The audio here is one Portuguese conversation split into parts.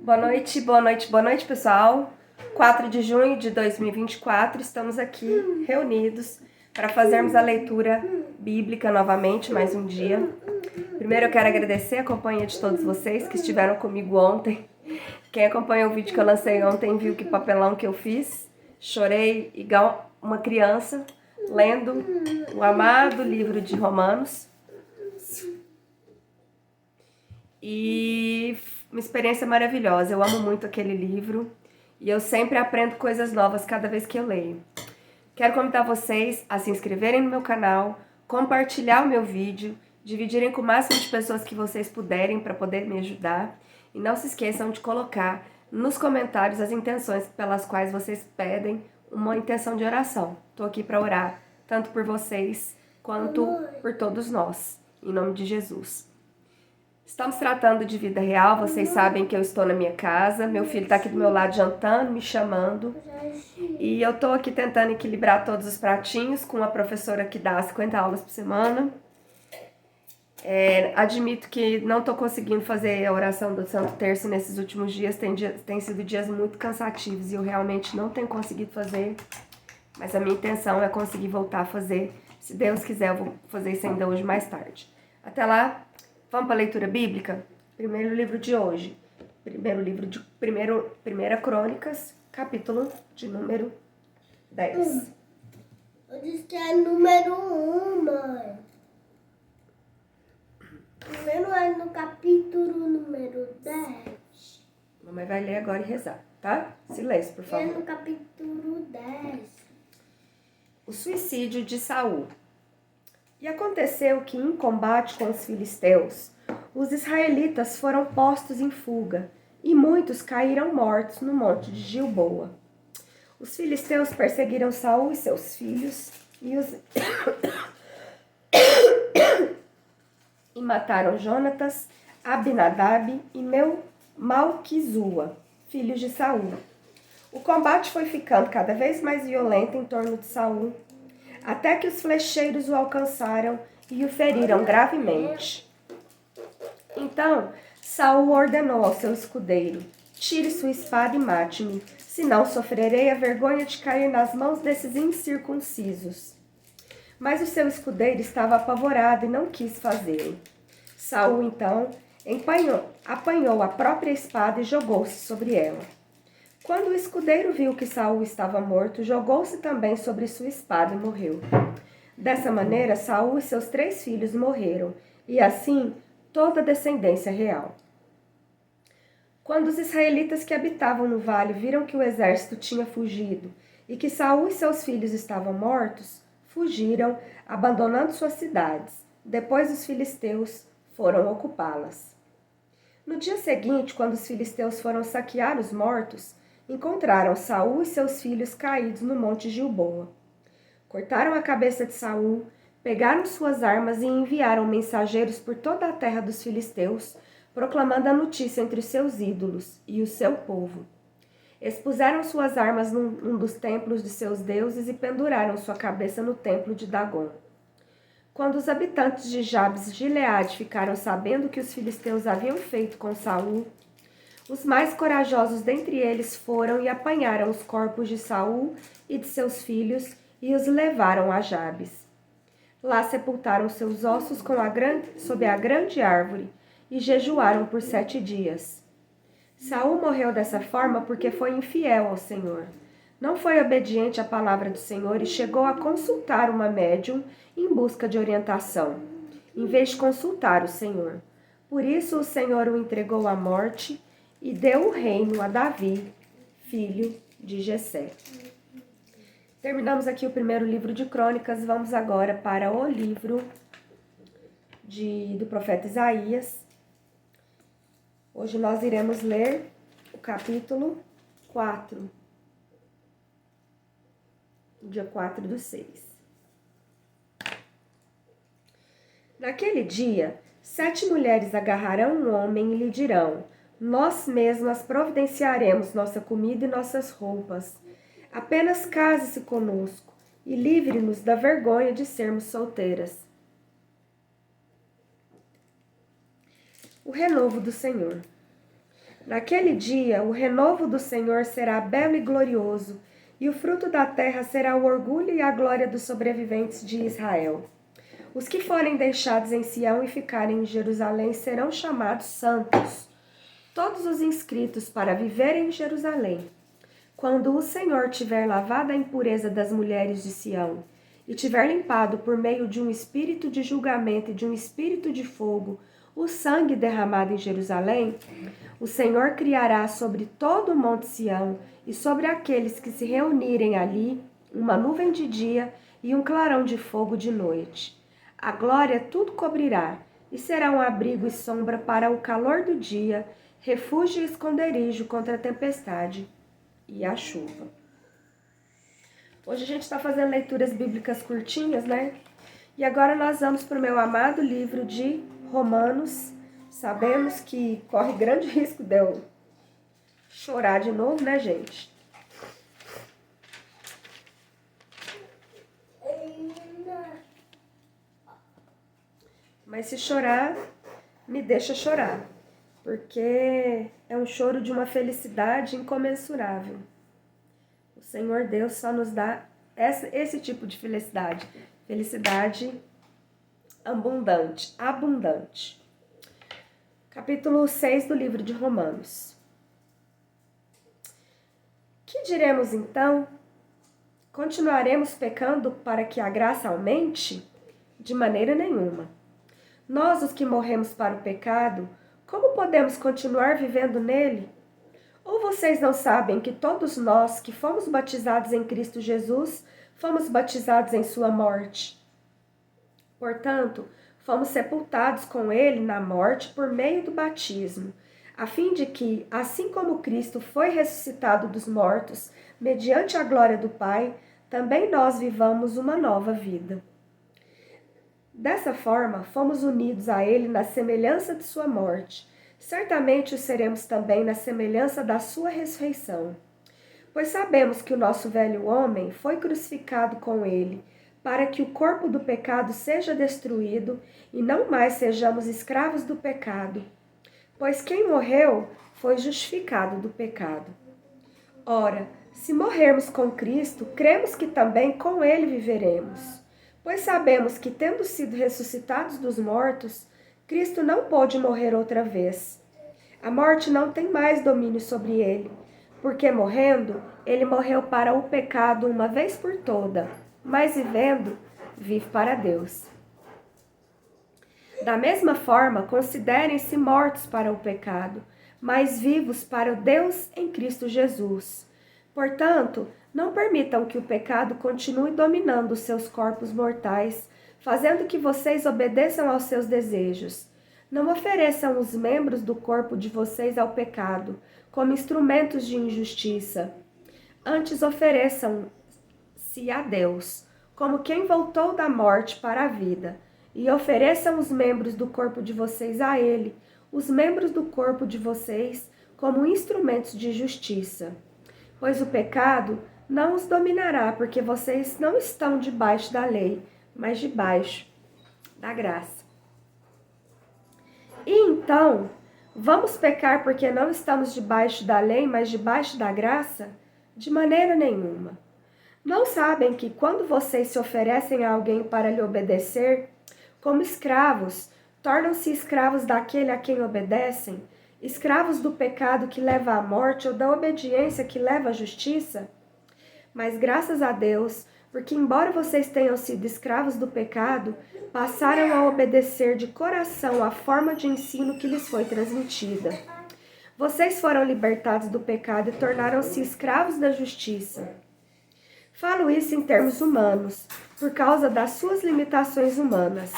Boa noite, boa noite, boa noite, pessoal. 4 de junho de 2024, estamos aqui reunidos para fazermos a leitura bíblica novamente, mais um dia. Primeiro eu quero agradecer a companhia de todos vocês que estiveram comigo ontem. Quem acompanhou o vídeo que eu lancei ontem viu que papelão que eu fiz. Chorei igual uma criança, lendo o amado livro de Romanos. E uma experiência maravilhosa. Eu amo muito aquele livro e eu sempre aprendo coisas novas cada vez que eu leio. Quero convidar vocês a se inscreverem no meu canal, compartilhar o meu vídeo, dividirem com o máximo de pessoas que vocês puderem para poder me ajudar. E não se esqueçam de colocar nos comentários as intenções pelas quais vocês pedem uma intenção de oração. Estou aqui para orar, tanto por vocês quanto por todos nós, em nome de Jesus. Estamos tratando de vida real, vocês sabem que eu estou na minha casa, meu filho está aqui do meu lado jantando, me chamando. E eu estou aqui tentando equilibrar todos os pratinhos com a professora que dá 50 aulas por semana. Admito que não estou conseguindo fazer a oração do Santo Terço nesses últimos dias, tem sido dias muito cansativos e eu realmente não tenho conseguido fazer. Mas a minha intenção é conseguir voltar a fazer. Se Deus quiser, eu vou fazer isso ainda hoje mais tarde. Até lá, vamos para a leitura bíblica? Primeiro livro de hoje. Primeira Crônicas, capítulo de número 10. Eu disse que é número 1, mãe. Primeiro é no capítulo número 10. Mamãe vai ler agora e rezar, tá? Silêncio, por favor. É no capítulo 10. O suicídio de Saul. E aconteceu que em combate com os filisteus, os israelitas foram postos em fuga, e muitos caíram mortos no monte de Gilboa. Os filisteus perseguiram Saul e seus filhos, e mataram Jonatas, Abinadab e Malquizua, filhos de Saul. O combate foi ficando cada vez mais violento em torno de Saul, até que os flecheiros o alcançaram e o feriram gravemente. Então Saul ordenou ao seu escudeiro: tire sua espada e mate-me, senão sofrerei a vergonha de cair nas mãos desses incircuncisos. Mas o seu escudeiro estava apavorado e não quis fazê-lo. Saul, então, apanhou a própria espada e jogou-se sobre ela. Quando o escudeiro viu que Saul estava morto, jogou-se também sobre sua espada e morreu. Dessa maneira, Saul e seus 3 filhos morreram, e assim toda a descendência real. Quando os israelitas que habitavam no vale viram que o exército tinha fugido e que Saul e seus filhos estavam mortos, fugiram, abandonando suas cidades. Depois os filisteus foram ocupá-las. No dia seguinte, quando os filisteus foram saquear os mortos, encontraram Saul e seus filhos caídos no monte Gilboa. Cortaram a cabeça de Saul, pegaram suas armas e enviaram mensageiros por toda a terra dos filisteus, proclamando a notícia entre os seus ídolos e o seu povo. Expuseram suas armas num dos templos de seus deuses e penduraram sua cabeça no templo de Dagon. Quando os habitantes de Jabes de Gileade ficaram sabendo o que os filisteus haviam feito com Saul, os mais corajosos dentre eles foram e apanharam os corpos de Saul e de seus filhos e os levaram a Jabes. Lá sepultaram seus ossos sob a grande árvore e jejuaram por 7 dias. Saul morreu dessa forma porque foi infiel ao Senhor. Não foi obediente à palavra do Senhor e chegou a consultar uma médium em busca de orientação, em vez de consultar o Senhor. Por isso o Senhor o entregou à morte e deu o reino a Davi, filho de Jessé. Terminamos aqui o primeiro livro de Crônicas, vamos agora para o livro do profeta Isaías. Hoje nós iremos ler o capítulo 4, dia 4/6. Naquele dia, 7 mulheres agarrarão um homem e lhe dirão: nós mesmas providenciaremos nossa comida e nossas roupas. Apenas case-se conosco e livre-nos da vergonha de sermos solteiras. O renovo do Senhor. Naquele dia, o renovo do Senhor será belo e glorioso, e o fruto da terra será o orgulho e a glória dos sobreviventes de Israel. Os que forem deixados em Sião e ficarem em Jerusalém serão chamados santos. Todos os inscritos para viverem em Jerusalém. Quando o Senhor tiver lavado a impureza das mulheres de Sião e tiver limpado por meio de um espírito de julgamento e de um espírito de fogo o sangue derramado em Jerusalém, o Senhor criará sobre todo o monte Sião e sobre aqueles que se reunirem ali uma nuvem de dia e um clarão de fogo de noite. A glória tudo cobrirá, e será um abrigo e sombra para o calor do dia, refúgio e esconderijo contra a tempestade e a chuva. Hoje a gente está fazendo leituras bíblicas curtinhas, né? E agora nós vamos para o meu amado livro de Romanos. Sabemos que corre grande risco de eu chorar de novo, né, gente? Mas se chorar, me deixa chorar, porque é um choro de uma felicidade incomensurável. O Senhor Deus só nos dá esse tipo de felicidade, felicidade abundante. Capítulo 6 do livro de Romanos. Que diremos então? Continuaremos pecando para que a graça aumente? De maneira nenhuma. Nós, os que morremos para o pecado, como podemos continuar vivendo nele? Ou vocês não sabem que todos nós que fomos batizados em Cristo Jesus, fomos batizados em sua morte? Portanto, fomos sepultados com ele na morte por meio do batismo, a fim de que, assim como Cristo foi ressuscitado dos mortos, mediante a glória do Pai, também nós vivamos uma nova vida. Dessa forma, fomos unidos a ele na semelhança de sua morte. Certamente o seremos também na semelhança da sua ressurreição. Pois sabemos que o nosso velho homem foi crucificado com ele, para que o corpo do pecado seja destruído e não mais sejamos escravos do pecado. Pois quem morreu foi justificado do pecado. Ora, se morrermos com Cristo, cremos que também com ele viveremos. Pois sabemos que, tendo sido ressuscitados dos mortos, Cristo não pôde morrer outra vez. A morte não tem mais domínio sobre ele, porque morrendo, ele morreu para o pecado uma vez por toda, mas vivendo, vive para Deus. Da mesma forma, considerem-se mortos para o pecado, mas vivos para o Deus em Cristo Jesus. Portanto, não permitam que o pecado continue dominando os seus corpos mortais, fazendo que vocês obedeçam aos seus desejos. Não ofereçam os membros do corpo de vocês ao pecado, como instrumentos de injustiça. Antes ofereçam-se a Deus, como quem voltou da morte para a vida, e ofereçam os membros do corpo de vocês a Ele, os membros do corpo de vocês, como instrumentos de justiça. Pois o pecado não os dominará, porque vocês não estão debaixo da lei, mas debaixo da graça. E então, vamos pecar porque não estamos debaixo da lei, mas debaixo da graça? De maneira nenhuma. Não sabem que quando vocês se oferecem a alguém para lhe obedecer, como escravos, tornam-se escravos daquele a quem obedecem, escravos do pecado que leva à morte ou da obediência que leva à justiça? Mas graças a Deus, porque embora vocês tenham sido escravos do pecado, passaram a obedecer de coração a forma de ensino que lhes foi transmitida. Vocês foram libertados do pecado e tornaram-se escravos da justiça. Falo isso em termos humanos, por causa das suas limitações humanas.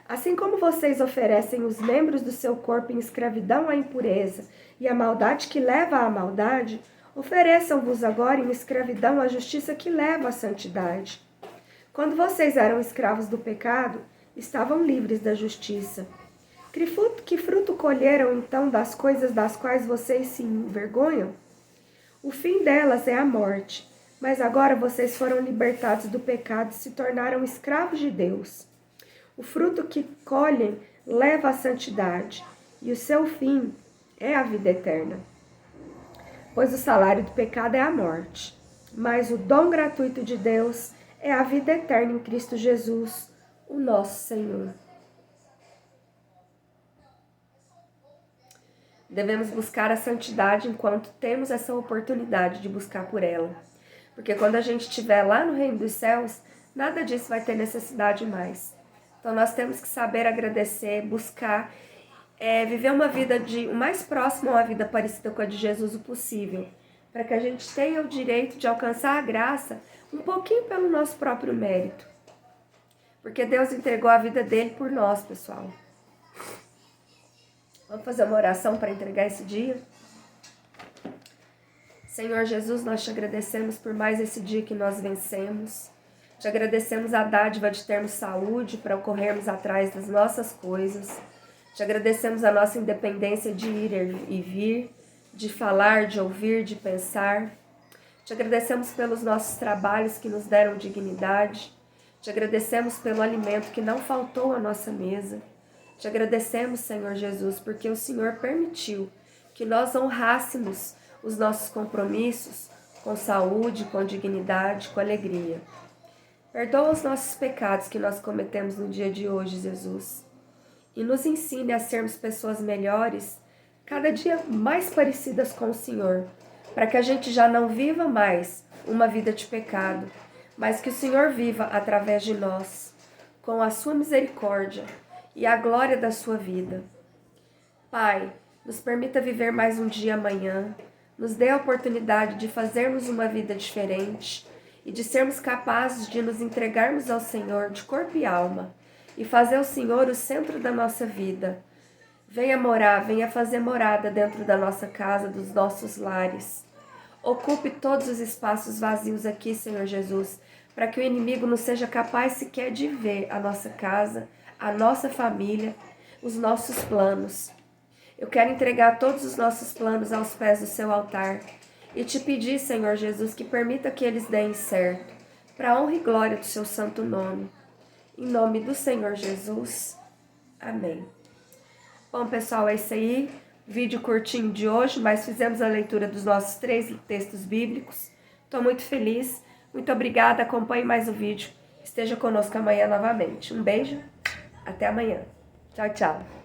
Assim como vocês oferecem os membros do seu corpo em escravidão à impureza e à maldade que leva à maldade, ofereçam-vos agora em escravidão à justiça que leva à santidade. Quando vocês eram escravos do pecado, estavam livres da justiça. Que fruto colheram então das coisas das quais vocês se envergonham? O fim delas é a morte, mas agora vocês foram libertados do pecado e se tornaram escravos de Deus. O fruto que colhem leva à santidade, e o seu fim é a vida eterna. Pois o salário do pecado é a morte, mas o dom gratuito de Deus é a vida eterna em Cristo Jesus, o nosso Senhor. Devemos buscar a santidade enquanto temos essa oportunidade de buscar por ela. Porque quando a gente estiver lá no reino dos céus, nada disso vai ter necessidade mais. Então nós temos que saber agradecer, buscar, viver uma vida o mais próximo a uma vida parecida com a de Jesus o possível. Para que a gente tenha o direito de alcançar a graça um pouquinho pelo nosso próprio mérito. Porque Deus entregou a vida dele por nós, pessoal. Vamos fazer uma oração para entregar esse dia? Senhor Jesus, nós te agradecemos por mais esse dia que nós vencemos. Te agradecemos a dádiva de termos saúde para corrermos atrás das nossas coisas. Te agradecemos a nossa independência de ir e vir, de falar, de ouvir, de pensar. Te agradecemos pelos nossos trabalhos que nos deram dignidade. Te agradecemos pelo alimento que não faltou à nossa mesa. Te agradecemos, Senhor Jesus, porque o Senhor permitiu que nós honrássemos os nossos compromissos com saúde, com dignidade, com alegria. Perdoa os nossos pecados que nós cometemos no dia de hoje, Jesus, e nos ensine a sermos pessoas melhores, cada dia mais parecidas com o Senhor, para que a gente já não viva mais uma vida de pecado, mas que o Senhor viva através de nós, com a sua misericórdia e a glória da sua vida. Pai, nos permita viver mais um dia amanhã, nos dê a oportunidade de fazermos uma vida diferente e de sermos capazes de nos entregarmos ao Senhor de corpo e alma e fazer o Senhor o centro da nossa vida. Venha fazer morada dentro da nossa casa, dos nossos lares. Ocupe todos os espaços vazios aqui, Senhor Jesus, para que o inimigo não seja capaz sequer de ver a nossa casa, a nossa família, os nossos planos. Eu quero entregar todos os nossos planos aos pés do seu altar e te pedir, Senhor Jesus, que permita que eles deem certo, para a honra e glória do seu santo nome. Em nome do Senhor Jesus. Amém. Bom, pessoal, é isso aí. Vídeo curtinho de hoje, mas fizemos a leitura dos nossos 3 textos bíblicos. Estou muito feliz. Muito obrigada. Acompanhe mais o vídeo. Esteja conosco amanhã novamente. Um beijo. Até amanhã. Tchau, tchau.